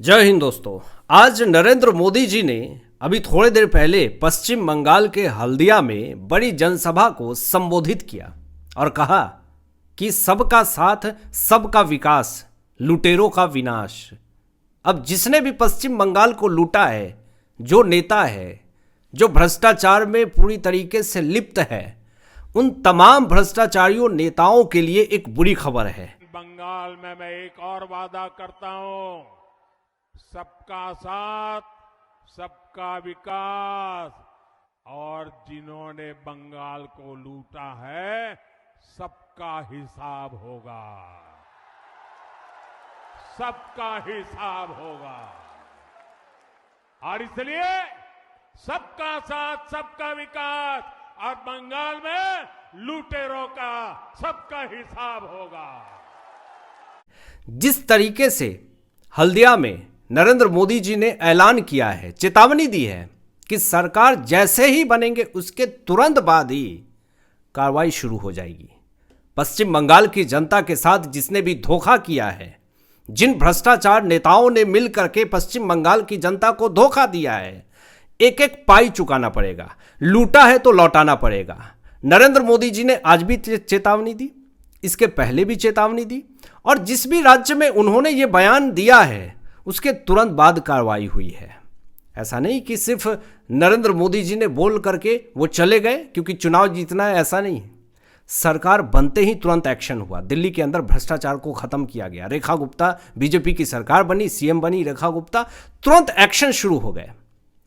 जय हिंद दोस्तों। आज नरेंद्र मोदी जी ने अभी थोड़ी देर पहले पश्चिम बंगाल के हल्दिया में बड़ी जनसभा को संबोधित किया और कहा कि सबका साथ सबका विकास, लुटेरों का विनाश। अब जिसने भी पश्चिम बंगाल को लूटा है, जो नेता है, जो भ्रष्टाचार में पूरी तरीके से लिप्त है, उन तमाम भ्रष्टाचारियों नेताओं के लिए एक बुरी खबर है। बंगाल में मैं एक और वादा करता हूं, सबका साथ सबका विकास, और जिन्होंने बंगाल को लूटा है सबका हिसाब होगा, सबका हिसाब होगा। और इसलिए सबका साथ सबका विकास और बंगाल में लुटेरों का सबका हिसाब होगा। जिस तरीके से हल्दिया में नरेंद्र मोदी जी ने ऐलान किया है, चेतावनी दी है कि सरकार जैसे ही बनेंगे उसके तुरंत बाद ही कार्रवाई शुरू हो जाएगी। पश्चिम बंगाल की जनता के साथ जिसने भी धोखा किया है, जिन भ्रष्टाचार नेताओं ने मिल करके पश्चिम बंगाल की जनता को धोखा दिया है, एक एक पाई चुकाना पड़ेगा। लूटा है तो लौटाना पड़ेगा। नरेंद्र मोदी जी ने आज भी चेतावनी दी, इसके पहले भी चेतावनी दी, और जिस भी राज्य में उन्होंने ये बयान दिया है उसके तुरंत बाद कार्रवाई हुई है। ऐसा नहीं कि सिर्फ नरेंद्र मोदी जी ने बोल करके वो चले गए क्योंकि चुनाव जीतना है, ऐसा नहीं। सरकार बनते ही तुरंत एक्शन हुआ। दिल्ली के अंदर भ्रष्टाचार को खत्म किया गया। रेखा गुप्ता बीजेपी की सरकार बनी, सीएम बनी रेखा गुप्ता, तुरंत एक्शन शुरू हो गए।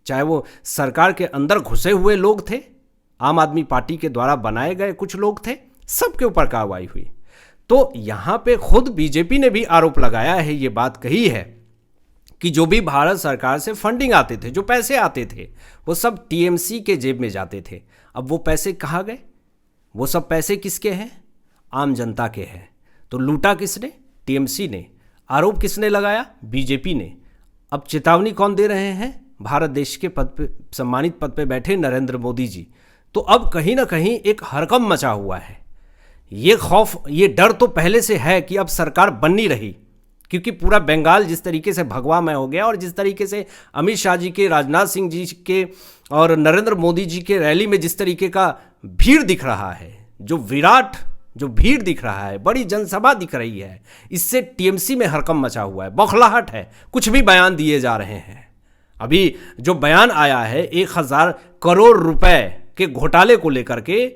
चाहे वो सरकार के अंदर घुसे हुए लोग थे, आम आदमी पार्टी के द्वारा बनाए गए कुछ लोग थे, सबके ऊपर कार्रवाई हुई। तो यहां पे खुद बीजेपी ने भी आरोप लगाया है, ये बात कही है कि जो भी भारत सरकार से फंडिंग आते थे, जो पैसे आते थे, वो सब टीएमसी के जेब में जाते थे। अब वो पैसे कहाँ गए? वो सब पैसे किसके हैं? आम जनता के हैं। तो लूटा किसने? टीएमसी ने। आरोप किसने लगाया? बीजेपी ने। अब चेतावनी कौन दे रहे हैं? भारत देश के पद पे, सम्मानित पद पे बैठे नरेंद्र मोदी जी। तो अब कहीं ना कहीं एक हड़कंप मचा हुआ है। ये खौफ, ये डर तो पहले से है कि अब सरकार बन नहीं रही, क्योंकि पूरा बंगाल जिस तरीके से भगवामय हो गया और जिस तरीके से अमित शाह जी के, राजनाथ सिंह जी के और नरेंद्र मोदी जी के रैली में जिस तरीके का भीड़ दिख रहा है, जो भीड़ दिख रहा है, बड़ी जनसभा दिख रही है, इससे टीएमसी में हड़कंप मचा हुआ है, बौखलाहट है। कुछ भी बयान दिए जा रहे हैं। अभी जो बयान आया है 1000 करोड़ रुपए के घोटाले को लेकर के,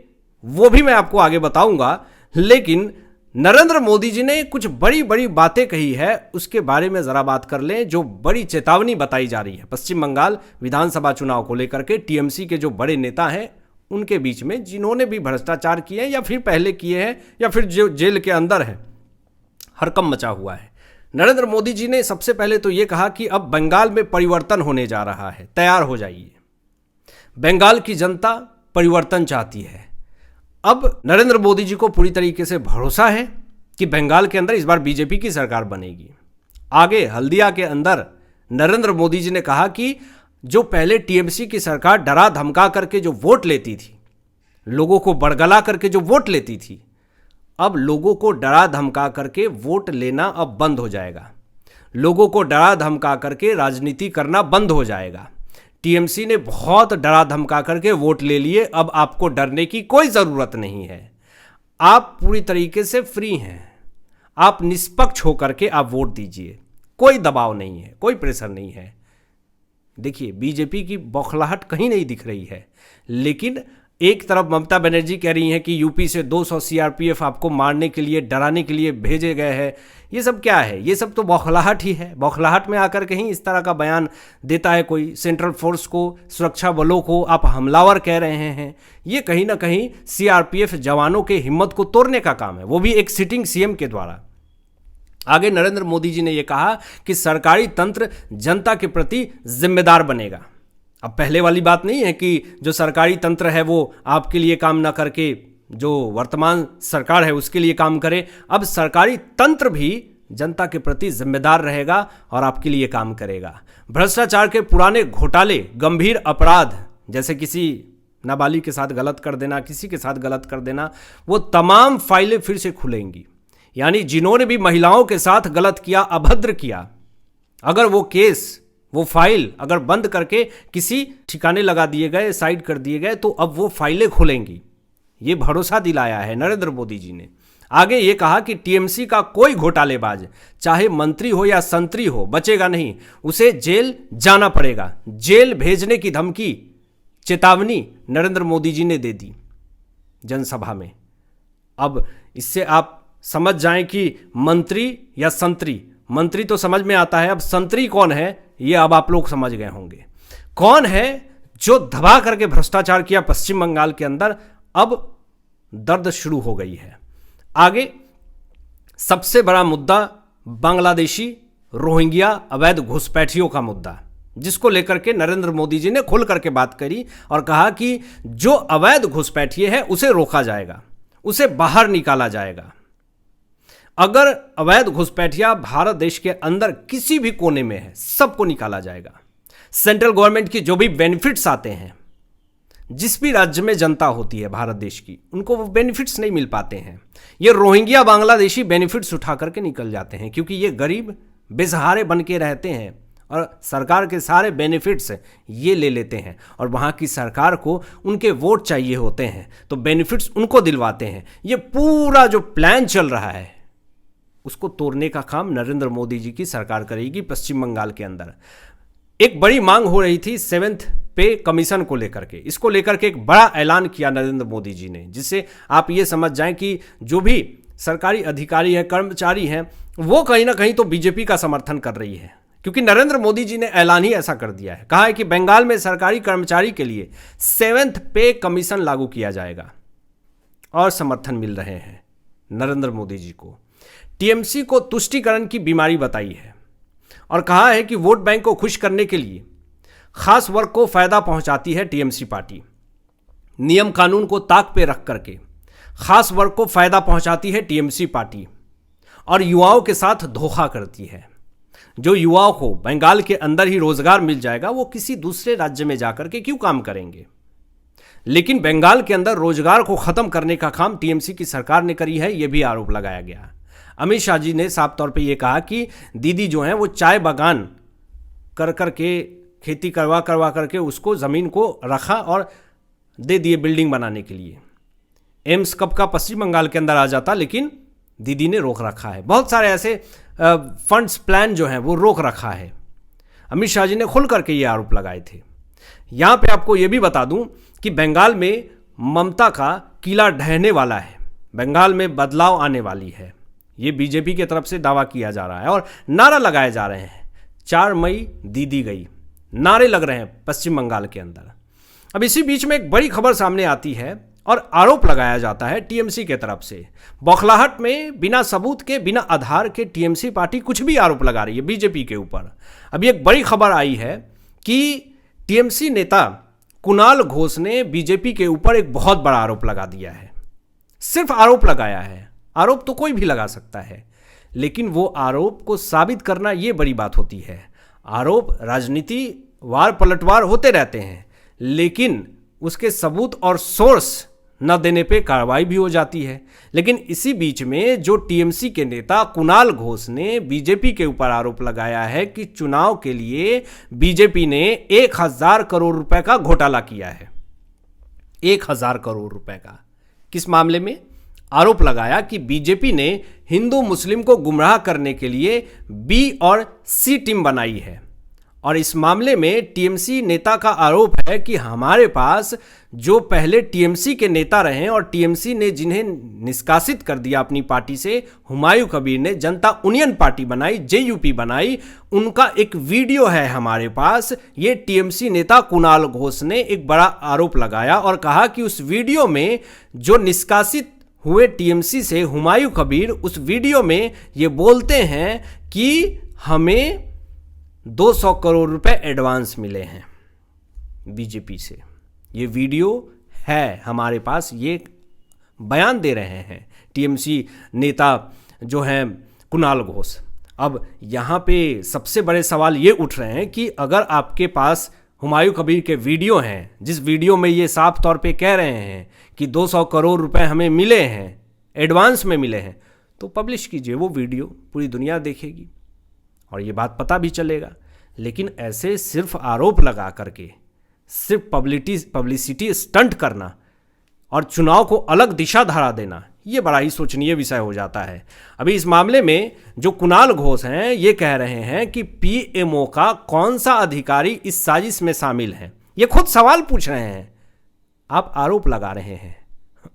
वो भी मैं आपको आगे बताऊंगा। लेकिन नरेंद्र मोदी जी ने कुछ बड़ी बड़ी बातें कही है, उसके बारे में जरा बात कर लें। जो बड़ी चेतावनी बताई जा रही है पश्चिम बंगाल विधानसभा चुनाव को लेकर के, टीएमसी के जो बड़े नेता हैं उनके बीच में, जिन्होंने भी भ्रष्टाचार किए हैं या फिर पहले किए हैं या फिर जो जेल के अंदर हैं, हड़कंप मचा हुआ है। नरेंद्र मोदी जी ने सबसे पहले तो ये कहा कि अब बंगाल में परिवर्तन होने जा रहा है, तैयार हो जाइए। बंगाल की जनता परिवर्तन चाहती है। अब नरेंद्र मोदी जी को पूरी तरीके से भरोसा है कि बंगाल के अंदर इस बार बीजेपी की सरकार बनेगी। आगे हल्दिया के अंदर नरेंद्र मोदी जी ने कहा कि जो पहले टीएमसी की सरकार डरा धमका करके जो वोट लेती थी, लोगों को बड़गला करके जो वोट लेती थी, अब लोगों को डरा धमका करके वोट लेना अब बंद हो जाएगा। लोगों को डरा धमका करके राजनीति करना बंद हो जाएगा। टीएमसी ने बहुत डरा धमका करके वोट ले लिए, अब आपको डरने की कोई ज़रूरत नहीं है। आप पूरी तरीके से फ्री हैं। आप निष्पक्ष होकर के आप वोट दीजिए। कोई दबाव नहीं है, कोई प्रेशर नहीं है। देखिए, बीजेपी की बौखलाहट कहीं नहीं दिख रही है। लेकिन एक तरफ ममता बनर्जी कह रही हैं कि यूपी से 200 सीआरपीएफ आपको मारने के लिए, डराने के लिए भेजे गए हैं। ये सब क्या है? ये सब तो बौखलाहट ही है। बौखलाहट में आकर कहीं इस तरह का बयान देता है कोई, सेंट्रल फोर्स को, सुरक्षा बलों को आप हमलावर कह रहे हैं। ये कहीं ना कहीं सीआरपीएफ जवानों के हिम्मत को तोड़ने का काम है, वो भी एक सिटिंग सीएम के द्वारा। आगे नरेंद्र मोदी जी ने यह कहा कि सरकारी तंत्र जनता के प्रति जिम्मेदार बनेगा। अब पहले वाली बात नहीं है कि जो सरकारी तंत्र है वो आपके लिए काम ना करके जो वर्तमान सरकार है उसके लिए काम करे। अब सरकारी तंत्र भी जनता के प्रति जिम्मेदार रहेगा और आपके लिए काम करेगा। भ्रष्टाचार के पुराने घोटाले, गंभीर अपराध, जैसे किसी नाबालिग के साथ गलत कर देना, किसी के साथ गलत कर देना, वो तमाम फाइलें फिर से खुलेंगी। यानी जिन्होंने भी महिलाओं के साथ गलत किया, अभद्र किया, अगर वो केस, वो फाइल अगर बंद करके किसी ठिकाने लगा दिए गए, साइड कर दिए गए, तो अब वो फाइलें खुलेंगी। ये भरोसा दिलाया है नरेंद्र मोदी जी ने। आगे ये कहा कि टीएमसी का कोई घोटालेबाज, चाहे मंत्री हो या संतरी हो, बचेगा नहीं, उसे जेल जाना पड़ेगा। जेल भेजने की धमकी, चेतावनी नरेंद्र मोदी जी ने दे दी जनसभा में। अब इससे आप समझ जाएं कि मंत्री या संतरी, मंत्री तो समझ में आता है, अब संतरी कौन है ये अब आप लोग समझ गए होंगे। कौन है जो दबा करके भ्रष्टाचार किया पश्चिम बंगाल के अंदर, अब दर्द शुरू हो गई है। आगे सबसे बड़ा मुद्दा बांग्लादेशी रोहिंग्या अवैध घुसपैठियों का मुद्दा, जिसको लेकर के नरेंद्र मोदी जी ने खुल करके बात करी और कहा कि जो अवैध घुसपैठिए है उसे रोका जाएगा, उसे बाहर निकाला जाएगा। अगर अवैध घुसपैठिया भारत देश के अंदर किसी भी कोने में है, सबको निकाला जाएगा। सेंट्रल गवर्नमेंट की जो भी बेनिफिट्स आते हैं, जिस भी राज्य में जनता होती है भारत देश की, उनको वो बेनिफिट्स नहीं मिल पाते हैं। ये रोहिंग्या बांग्लादेशी बेनिफिट्स उठा करके निकल जाते हैं, क्योंकि ये गरीब बेसहारे बन के रहते हैं और सरकार के सारे बेनिफिट्स ये ले लेते हैं, और वहाँ की सरकार को उनके वोट चाहिए होते हैं, तो बेनिफिट्स उनको दिलवाते हैं। ये पूरा जो प्लान चल रहा है, उसको तोड़ने का काम नरेंद्र मोदी जी की सरकार करेगी पश्चिम बंगाल के अंदर। एक बड़ी मांग हो रही थी 7th पे कमीशन को लेकर के, इसको लेकर के एक बड़ा ऐलान किया नरेंद्र मोदी जी ने, जिससे आप ये समझ जाएं कि जो भी सरकारी अधिकारी हैं, कर्मचारी हैं, वो कहीं ना कहीं तो बीजेपी का समर्थन कर रही है, क्योंकि नरेंद्र मोदी जी ने ऐलान ही ऐसा कर दिया है। कहा है कि बंगाल में सरकारी कर्मचारी के लिए 7th पे कमीशन लागू किया जाएगा, और समर्थन मिल रहे हैं नरेंद्र मोदी जी को। टीएमसी को तुष्टीकरण की बीमारी बताई है और कहा है कि वोट बैंक को खुश करने के लिए खास वर्ग को फायदा पहुंचाती है टीएमसी पार्टी। नियम कानून को ताक पे रख करके खास वर्ग को फायदा पहुंचाती है टीएमसी पार्टी, और युवाओं के साथ धोखा करती है। जो युवाओं को बंगाल के अंदर ही रोजगार मिल जाएगा, वो किसी दूसरे राज्य में जाकर के क्यों काम करेंगे। लेकिन बंगाल के अंदर रोजगार को खत्म करने का काम टीएमसी की सरकार ने करी है, यह भी आरोप लगाया गया। अमित शाह जी ने साफ तौर पे ये कहा कि दीदी जो है वो चाय बागान कर करके, खेती करवा करके उसको ज़मीन को रखा और दे दिए बिल्डिंग बनाने के लिए। एम्स कब का पश्चिम बंगाल के अंदर आ जाता, लेकिन दीदी ने रोक रखा है। बहुत सारे ऐसे फंड्स प्लान जो हैं वो रोक रखा है। अमित शाह जी ने खुल करके ये आरोप लगाए थे। यहाँ पे आपको ये भी बता दूं कि बंगाल में ममता का किला ढहने वाला है, बंगाल में बदलाव आने वाली है, ये बीजेपी की तरफ से दावा किया जा रहा है और नारा लगाए जा रहे हैं। 4 मई दीदी गई, नारे लग रहे हैं पश्चिम बंगाल के अंदर। अब इसी बीच में एक बड़ी खबर सामने आती है और आरोप लगाया जाता है टीएमसी के तरफ से। बौखलाहट में बिना सबूत के, बिना आधार के टीएमसी पार्टी कुछ भी आरोप लगा रही है बीजेपी के ऊपर। अभी एक बड़ी खबर आई है कि टीएमसी नेता कुणाल घोष ने बीजेपी के ऊपर एक बहुत बड़ा आरोप लगा दिया है। सिर्फ आरोप लगाया है, आरोप तो कोई भी लगा सकता है, लेकिन वो आरोप को साबित करना ये बड़ी बात होती है। आरोप राजनीति वार पलटवार होते रहते हैं, लेकिन उसके सबूत और सोर्स न देने पे कार्रवाई भी हो जाती है। लेकिन इसी बीच में जो टीएमसी के नेता कुणाल घोष ने बीजेपी के ऊपर आरोप लगाया है कि चुनाव के लिए बीजेपी ने 1000 करोड़ रुपए का घोटाला किया है। 1000 करोड़ रुपए का किस मामले में? आरोप लगाया कि बीजेपी ने हिंदू मुस्लिम को गुमराह करने के लिए बी और सी टीम बनाई है। और इस मामले में टीएमसी नेता का आरोप है कि हमारे पास जो पहले टीएमसी के नेता रहे और टीएमसी ने जिन्हें निष्कासित कर दिया अपनी पार्टी से, हुमायूं कबीर ने जनता यूनियन पार्टी बनाई, जेयूपी बनाई, उनका एक वीडियो है हमारे पास। ये टीएमसी नेता कुणाल घोष ने एक बड़ा आरोप लगाया और कहा कि उस वीडियो में जो निष्कासित हुए टीएमसी से हुमायूं कबीर, उस वीडियो में ये बोलते हैं कि हमें 200 करोड़ रुपए एडवांस मिले हैं बीजेपी से। ये वीडियो है हमारे पास, ये बयान दे रहे हैं टीएमसी नेता जो हैं कुणाल घोष। अब यहाँ पे सबसे बड़े सवाल ये उठ रहे हैं कि अगर आपके पास हुमायूं कबीर के वीडियो हैं, जिस वीडियो में ये साफ तौर पे कह रहे हैं कि 200 करोड़ रुपए हमें मिले हैं, एडवांस में मिले हैं, तो पब्लिश कीजिए वो वीडियो, पूरी दुनिया देखेगी। और ये बात पता भी चलेगा। लेकिन ऐसे सिर्फ आरोप लगा करके, सिर्फ पब्लिसिटी स्टंट करना और चुनाव को अलग दिशा धरा देना, ये बड़ा ही सोचनीय विषय हो जाता है। अभी इस मामले में जो कुणाल घोष हैं, ये कह रहे हैं कि पीएमओ का कौन सा अधिकारी इस साजिश में शामिल है। ये खुद सवाल पूछ रहे हैं, आप आरोप लगा रहे हैं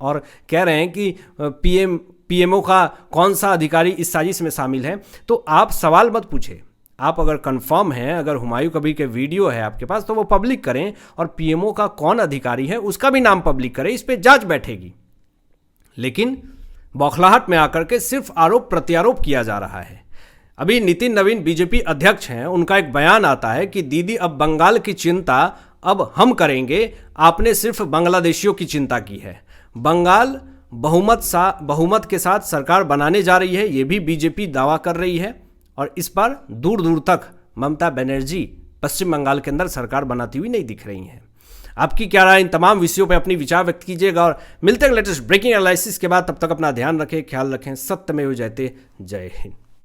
और कह रहे हैं कि पीएमओ का कौन सा अधिकारी इस साजिश में शामिल है। तो आप सवाल मत पूछे, आप अगर कंफर्म हैं, अगर हुमायूं कबीर के वीडियो है आपके पास तो वो पब्लिक करें और पीएमओ का कौन अधिकारी है उसका भी नाम पब्लिक करें, इस पर जांच बैठेगी। लेकिन बौखलाहट में आकर के सिर्फ आरोप प्रत्यारोप किया जा रहा है। अभी नितिन नवीन बीजेपी अध्यक्ष हैं, उनका एक बयान आता है कि दीदी अब बंगाल की चिंता अब हम करेंगे, आपने सिर्फ बांग्लादेशियों की चिंता की है। बंगाल बहुमत के साथ सरकार बनाने जा रही है, ये भी बीजेपी दावा कर रही है और इस पर दूर दूर तक ममता बनर्जी पश्चिम बंगाल के अंदर सरकार बनाती हुई नहीं दिख रही हैं। आपकी क्या राय, इन तमाम विषयों पर अपनी विचार व्यक्त कीजिएगा और मिलते हैं लेटेस्ट ब्रेकिंग एनालिसिस के बाद। तब तक अपना ध्यान रखें, ख्याल रखें। सत्यमेव जयते। जय हिंद।